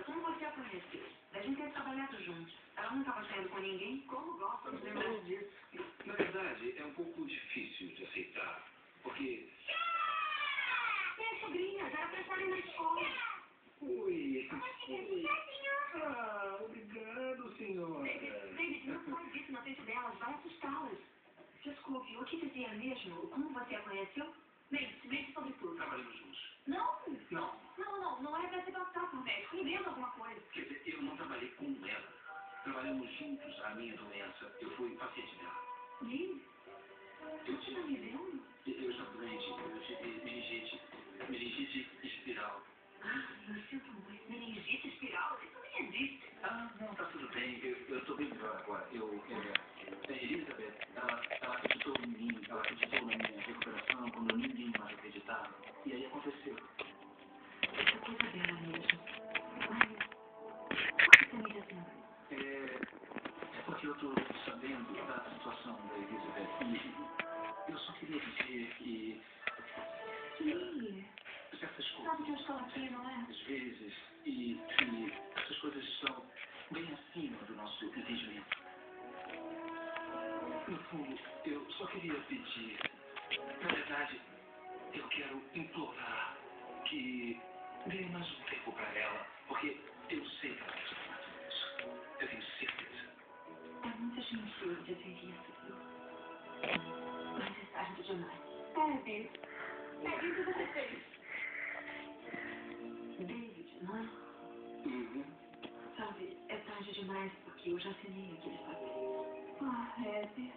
como você a conheceu? A gente tem trabalhado juntos. Ela não estava saindo com ninguém? Como gosta de lembrar disso? Na verdade, é um pouco difícil de aceitar, porque... Minha sobrinha, já era pra estarem na escola. Oi. Ah, obrigado, senhora. David, não faz isso na frente delas, vai assustá-las. Desculpe, o que dizia mesmo? Como você a conheceu? Mente sobre tudo. Trabalhamos juntos. Não, Não. não é pra se passar por médico. Inventa alguma coisa. Quer dizer, eu não trabalhei com ela. Trabalhamos juntos a minha doença. Eu fui paciente dela. Ih, você tá me vendo? Eu estava doente. Eu tive meningite espiral. Ah, eu sinto muito. Meningite espiral? Isso nem existe. Ah, não, tá tudo bem. Eu estou bem melhor agora. Elizabeth, ela acreditou em mim. Ela acreditou na minha recuperação quando ninguém mais acreditava. E aí aconteceu. Essa coisa dela mesmo. Mas, por que você me diz assim? É porque eu estou sabendo da situação da Elizabeth. E eu só queria dizer que Ih, certas coisas, sabe que eu estou aqui, não é? às vezes, e essas coisas estão bem acima do nosso entendimento. No fundo, eu só queria pedir, na verdade, eu quero implorar que dê mais um tempo para ela, porque eu sei que ela precisa fazer isso. Eu tenho certeza. É muito gentil dizer isso, viu? Mas é tarde demais. Abby, o que você fez? David, não é? Uhum. Sabe, é tarde demais porque eu já assinei aquele papel. Ah, Abby.